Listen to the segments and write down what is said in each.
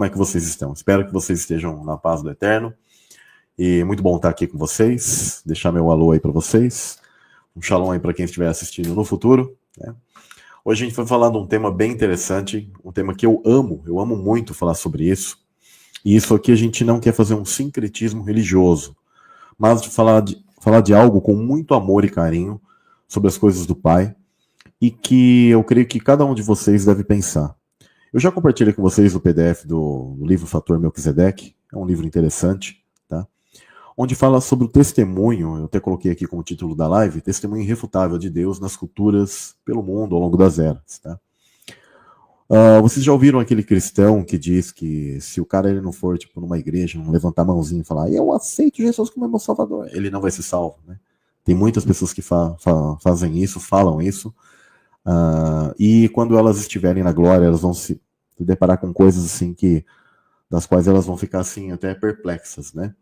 como é que vocês estão? Espero que vocês estejam na paz do Eterno. E muito bom estar aqui com vocês. Deixar meu alô aí para vocês. Um shalom aí para quem estiver assistindo no futuro, né? Hoje a gente vai falar de um tema bem interessante, um tema que eu amo muito falar sobre isso. E isso aqui a gente não quer fazer um sincretismo religioso, mas de falar de algo com muito amor e carinho sobre as coisas do Pai, e que eu creio que cada um de vocês deve pensar. Eu já compartilhei com vocês o PDF do livro Fator Melquisedeque, é um livro interessante, tá? Onde fala sobre o testemunho, eu até coloquei aqui como título da live, testemunho irrefutável de Deus nas culturas pelo mundo ao longo das eras, tá? Vocês já ouviram aquele cristão que diz que se o cara ele não for tipo numa igreja, não levantar a mãozinha e falar eu aceito Jesus como meu salvador, ele não vai ser salvo, né? Tem muitas pessoas que fazem isso, falam isso, e quando elas estiverem na glória, elas vão se deparar com coisas assim das quais elas vão ficar assim até perplexas, né?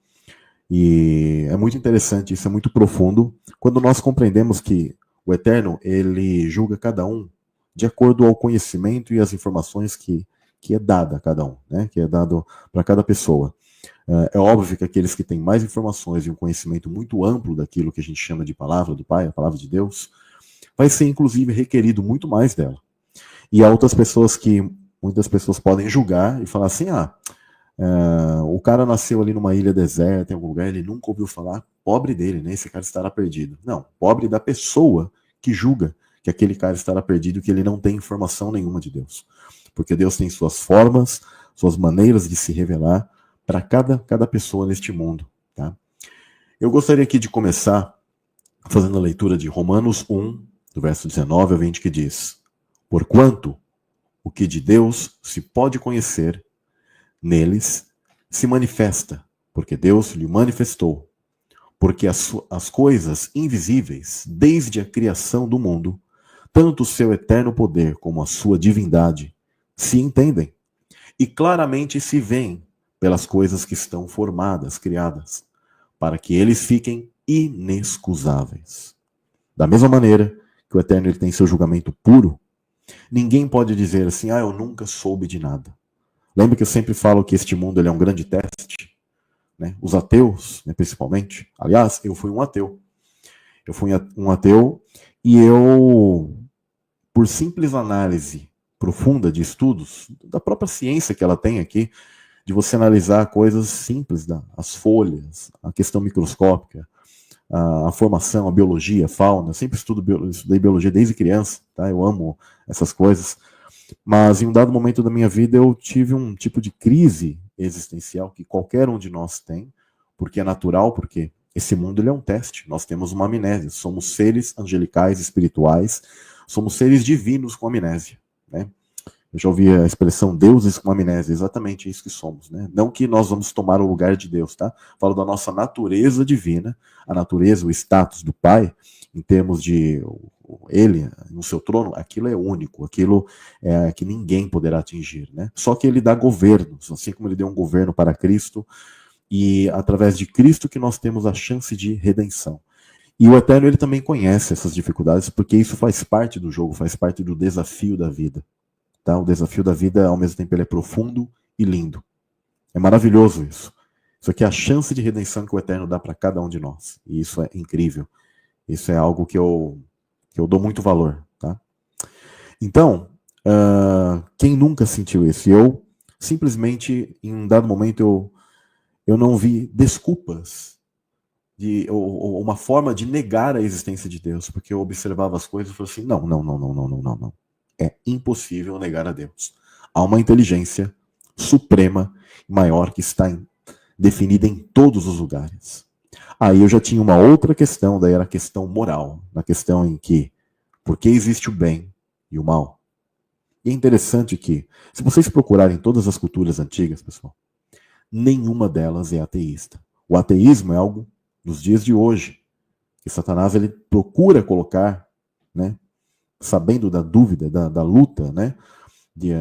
E é muito interessante, isso é muito profundo, quando nós compreendemos que o Eterno, ele julga cada um de acordo ao conhecimento e as informações que é dada a cada um, né? Que é dado para cada pessoa. É óbvio que aqueles que têm mais informações e um conhecimento muito amplo daquilo que a gente chama de palavra do Pai, a palavra de Deus, vai ser inclusive requerido muito mais dela. E há outras pessoas que muitas pessoas podem julgar e falar assim, o cara nasceu ali numa ilha deserta, em algum lugar, ele nunca ouviu falar, pobre dele, né? Esse cara estará perdido. Não, pobre da pessoa que julga que aquele cara estará perdido, que ele não tem informação nenhuma de Deus. Porque Deus tem suas formas, suas maneiras de se revelar para cada pessoa neste mundo, tá? Eu gostaria aqui de começar fazendo a leitura de Romanos 1, do verso 19 a 20, que diz: Porquanto o que de Deus se pode conhecer, neles se manifesta, porque Deus lhe manifestou. Porque as coisas invisíveis, desde a criação do mundo, tanto o seu eterno poder como a sua divindade, se entendem e claramente se veem pelas coisas que estão formadas, criadas, para que eles fiquem inexcusáveis. Da mesma maneira que o Eterno ele tem seu julgamento puro, ninguém pode dizer assim, eu nunca soube de nada. Lembra que eu sempre falo que este mundo ele é um grande teste, né? Os ateus, né, principalmente. Aliás, eu fui um ateu. Eu fui um ateu e eu, por simples análise profunda de estudos, da própria ciência que ela tem aqui, de você analisar coisas simples, as folhas, a questão microscópica, a formação, a biologia, a fauna. Eu sempre estudei biologia desde criança, tá? Eu amo essas coisas. Mas em um dado momento da minha vida eu tive um tipo de crise existencial que qualquer um de nós tem, porque é natural, porque esse mundo ele é um teste. Nós temos uma amnésia, somos seres angelicais, espirituais, somos seres divinos com amnésia, né? Eu já ouvi a expressão deuses com amnésia, exatamente isso que somos, né? Não que nós vamos tomar o lugar de Deus, tá? Falo da nossa natureza divina, a natureza, o status do Pai, em termos de ele, no seu trono, aquilo é único, aquilo é que ninguém poderá atingir, né? Só que ele dá governos, assim como ele deu um governo para Cristo, e através de Cristo que nós temos a chance de redenção. E o Eterno, ele também conhece essas dificuldades, porque isso faz parte do jogo, faz parte do desafio da vida. Tá? O desafio da vida, ao mesmo tempo, ele é profundo e lindo. É maravilhoso isso. Isso aqui é a chance de redenção que o Eterno dá para cada um de nós. E isso é incrível. Isso é algo que eu dou muito valor. Tá? Então, quem nunca sentiu isso? Eu, simplesmente, em um dado momento, eu não vi desculpas, ou uma forma de negar a existência de Deus, porque eu observava as coisas e falei assim, não. É impossível negar a Deus. Há uma inteligência suprema, maior, que está definida em todos os lugares. Aí eu já tinha uma outra questão, daí era a questão moral, na questão em que, por que existe o bem e o mal? E é interessante que, se vocês procurarem todas as culturas antigas, pessoal, nenhuma delas é ateísta. O ateísmo é algo dos dias de hoje, que Satanás ele procura colocar, né, sabendo da dúvida, da luta, né,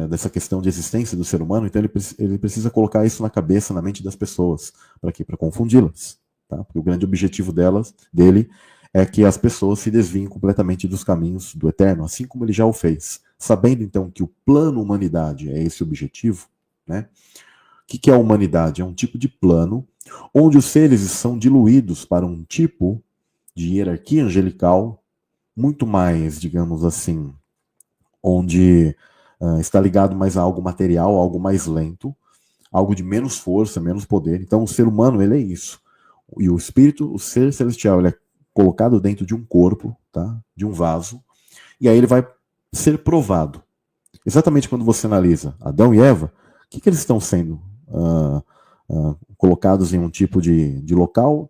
dessa questão de existência do ser humano, então ele precisa colocar isso na cabeça, na mente das pessoas. Para quê? Para confundi-las. Tá? Porque o grande objetivo dele é que as pessoas se desviem completamente dos caminhos do Eterno, assim como ele já o fez. Sabendo então que o plano humanidade é esse objetivo, né, que é a humanidade? É um tipo de plano onde os seres são diluídos para um tipo de hierarquia angelical muito mais, digamos assim, onde está ligado mais a algo material, algo mais lento, algo de menos força, menos poder. Então, o ser humano, ele é isso. E o espírito, o ser celestial, ele é colocado dentro de um corpo, tá? De um vaso, e aí ele vai ser provado. Exatamente quando você analisa Adão e Eva, o que eles estão sendo colocados em um tipo de local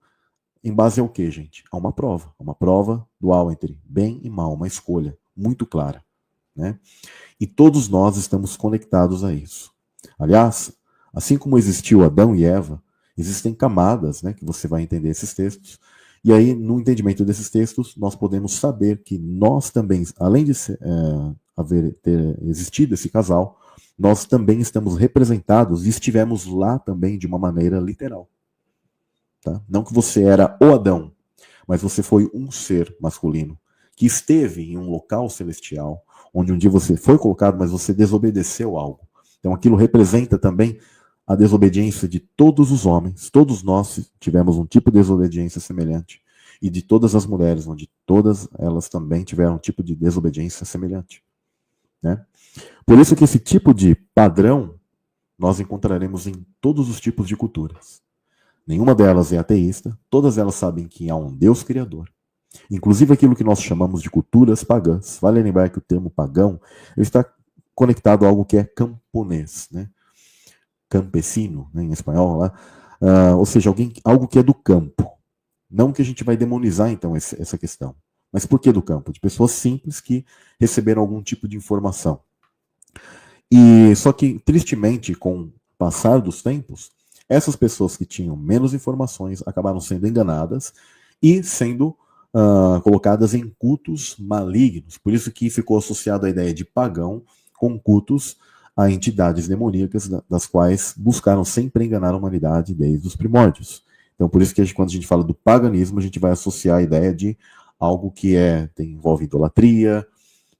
em base ao que, gente? A uma prova dual entre bem e mal, uma escolha muito clara, né? E todos nós estamos conectados a isso. Aliás, assim como existiu Adão e Eva, existem camadas, né, que você vai entender esses textos. E aí, no entendimento desses textos, nós podemos saber que nós também, além de ter existido esse casal, nós também estamos representados e estivemos lá também de uma maneira literal. Tá? Não que você era o Adão, mas você foi um ser masculino que esteve em um local celestial, onde um dia você foi colocado, mas você desobedeceu algo. Então aquilo representa também a desobediência de todos os homens. Todos nós tivemos um tipo de desobediência semelhante. E de todas as mulheres, onde todas elas também tiveram um tipo de desobediência semelhante. Né? Por isso que esse tipo de padrão nós encontraremos em todos os tipos de culturas. Nenhuma delas é ateísta, todas elas sabem que há um Deus criador. Inclusive aquilo que nós chamamos de culturas pagãs. Vale lembrar que o termo pagão está conectado a algo que é camponês, né? Campesino, né, em espanhol lá. Ou seja, algo que é do campo. Não que a gente vai demonizar, então, essa questão. Mas por que do campo? De pessoas simples que receberam algum tipo de informação. E só que, tristemente, com o passar dos tempos, essas pessoas que tinham menos informações acabaram sendo enganadas e sendo colocadas em cultos malignos. Por isso que ficou associado a ideia de pagão com cultos a entidades demoníacas, das quais buscaram sempre enganar a humanidade desde os primórdios. Então, por isso que quando a gente fala do paganismo, a gente vai associar a ideia de algo que envolve idolatria,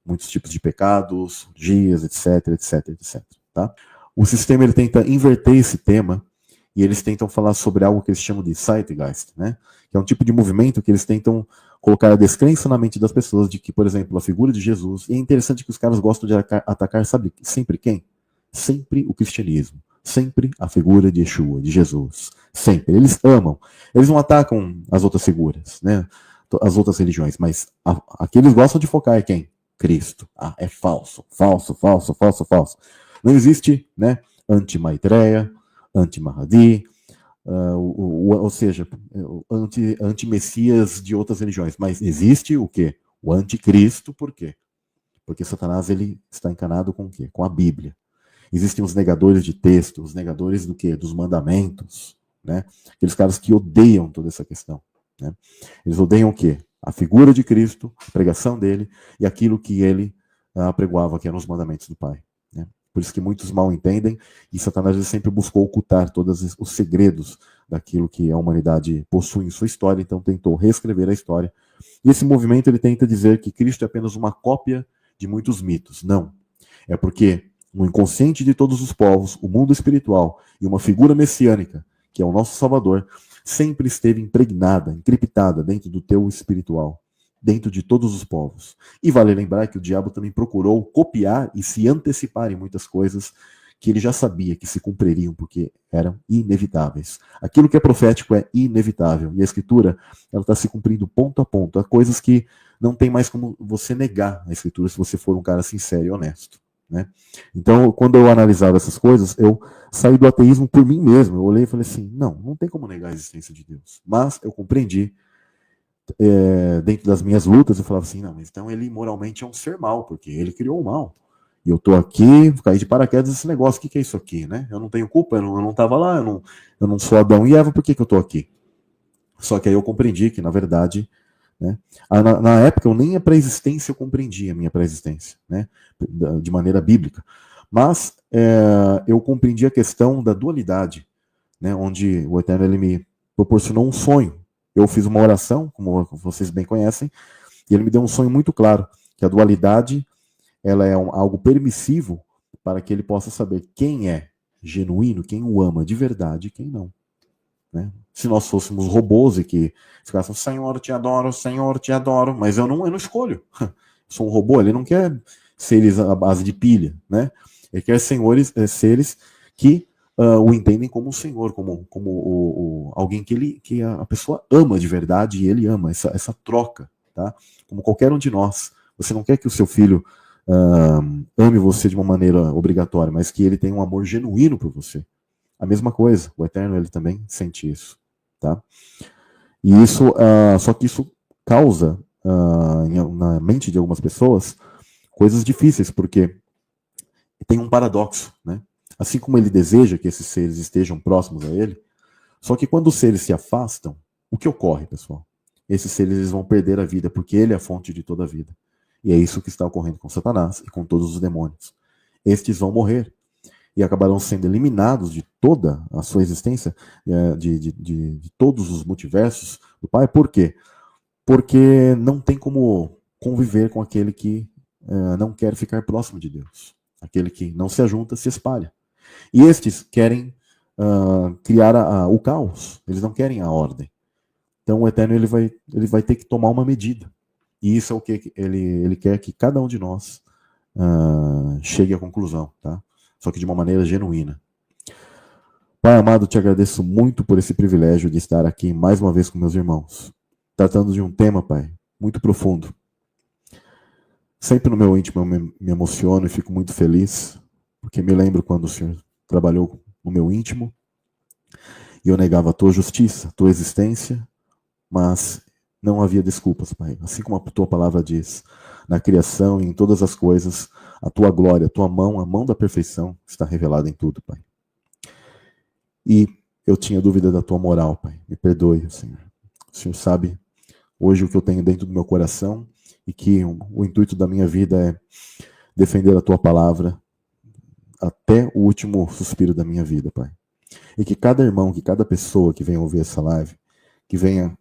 muitos tipos de pecados, orgias, etc, etc, etc. Tá? O sistema ele tenta inverter esse tema e eles tentam falar sobre algo que eles chamam de Zeitgeist, né? Que é um tipo de movimento que eles tentam colocar a descrença na mente das pessoas de que, por exemplo, a figura de Jesus, e é interessante que os caras gostam de atacar, sabe, sempre quem? Sempre o cristianismo, sempre a figura de Yeshua, de Jesus, sempre. Eles amam. Eles não atacam as outras figuras, né? As outras religiões, mas aqui eles gostam de focar é quem? Cristo. Ah, é falso, falso, falso, falso, falso. Não existe, né, anti-Maitreya, anti-Mahdi, ou seja, anti-messias de outras religiões. Mas existe o quê? O anticristo, por quê? Porque Satanás ele está encanado com o quê? Com a Bíblia. Existem os negadores de texto, os negadores do quê? Dos mandamentos, né? Aqueles caras que odeiam toda essa questão, né? Eles odeiam o quê? A figura de Cristo, a pregação dele e aquilo que ele apregoava, que eram os mandamentos do Pai. Né? Por isso que muitos mal entendem e Satanás ele sempre buscou ocultar todos os segredos daquilo que a humanidade possui em sua história, então tentou reescrever a história. E esse movimento ele tenta dizer que Cristo é apenas uma cópia de muitos mitos. Não. É porque no inconsciente de todos os povos, o mundo espiritual e uma figura messiânica, que é o nosso Salvador, sempre esteve impregnada, encriptada dentro do teu espiritual, dentro de todos os povos. E vale lembrar que o diabo também procurou copiar e se antecipar em muitas coisas que ele já sabia que se cumpririam porque eram inevitáveis. Aquilo que é profético é inevitável. E a Escritura ela está se cumprindo ponto a ponto. Há coisas que não tem mais como você negar a Escritura se você for um cara sincero e honesto. Né? Então, quando eu analisava essas coisas, eu saí do ateísmo por mim mesmo. Eu olhei e falei assim, não tem como negar a existência de Deus. Mas eu compreendi, dentro das minhas lutas, eu falava assim, não, mas então ele moralmente é um ser mau, porque ele criou o mal. E eu tô aqui, caí de paraquedas nesse negócio, o que é isso aqui, né? Eu não tenho culpa, eu não tava lá, eu não sou Adão e Eva, por que eu tô aqui? Só que aí eu compreendi que, na verdade, né, na época eu nem a pré-existência eu compreendia a minha pré-existência, né, de maneira bíblica. Mas eu compreendi a questão da dualidade, né, onde o Eterno ele me proporcionou um sonho. Eu fiz uma oração, como vocês bem conhecem, e ele me deu um sonho muito claro, que a dualidade ela é algo permissivo para que ele possa saber quem é genuíno, quem o ama de verdade e quem não. Né? Se nós fôssemos robôs e que ficássemos, Senhor, te adoro, mas eu não escolho. Eu sou um robô, ele não quer seres à base de pilha, né? Ele quer seres que o entendem como o Senhor, como alguém que a pessoa ama de verdade e ele ama, essa troca, tá? Como qualquer um de nós. Você não quer que o seu filho ame você de uma maneira obrigatória, mas que ele tenha um amor genuíno por você. A mesma coisa, o Eterno ele também sente isso, tá? E isso, só que isso causa na mente de algumas pessoas coisas difíceis, porque tem um paradoxo, né? Assim como ele deseja que esses seres estejam próximos a ele, só que quando os seres se afastam, o que ocorre, pessoal? Esses seres eles vão perder a vida, porque ele é a fonte de toda a vida. E é isso que está ocorrendo com Satanás e com todos os demônios. Estes vão morrer e acabarão sendo eliminados de toda a sua existência, de todos os multiversos do Pai. Por quê? Porque não tem como conviver com aquele que não quer ficar próximo de Deus. Aquele que não se ajunta, se espalha. E estes querem criar o caos, eles não querem a ordem. Então o Eterno ele vai ter que tomar uma medida. E isso é o que ele quer que cada um de nós chegue à conclusão, tá? Só que de uma maneira genuína. Pai amado, te agradeço muito por esse privilégio de estar aqui mais uma vez com meus irmãos, tratando de um tema, Pai, muito profundo. Sempre no meu íntimo eu me emociono e fico muito feliz, porque me lembro quando o Senhor trabalhou no meu íntimo e eu negava a tua justiça, a tua existência, mas não havia desculpas, Pai. Assim como a tua palavra diz, na criação e em todas as coisas, a tua glória, a tua mão, a mão da perfeição está revelada em tudo, Pai. E eu tinha dúvida da tua moral, Pai. Me perdoe, Senhor. O Senhor sabe hoje o que eu tenho dentro do meu coração e que o intuito da minha vida é defender a tua palavra até o último suspiro da minha vida, Pai. E que cada irmão, que cada pessoa que venha ouvir essa live, que venha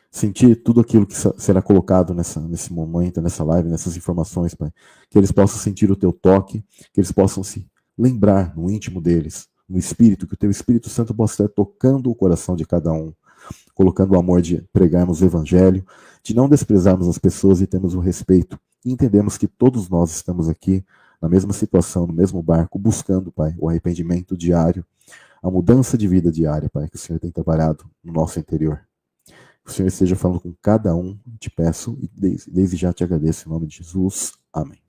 sentir tudo aquilo que será colocado nesse momento, nessa live, nessas informações, Pai. Que eles possam sentir o teu toque, que eles possam se lembrar no íntimo deles, no Espírito, que o teu Espírito Santo possa estar tocando o coração de cada um, colocando o amor de pregarmos o Evangelho, de não desprezarmos as pessoas e termos o respeito. E entendemos que todos nós estamos aqui na mesma situação, no mesmo barco, buscando, Pai, o arrependimento diário, a mudança de vida diária, Pai, que o Senhor tem trabalhado no nosso interior. Que o Senhor esteja falando com cada um, te peço, e desde já te agradeço em nome de Jesus. Amém.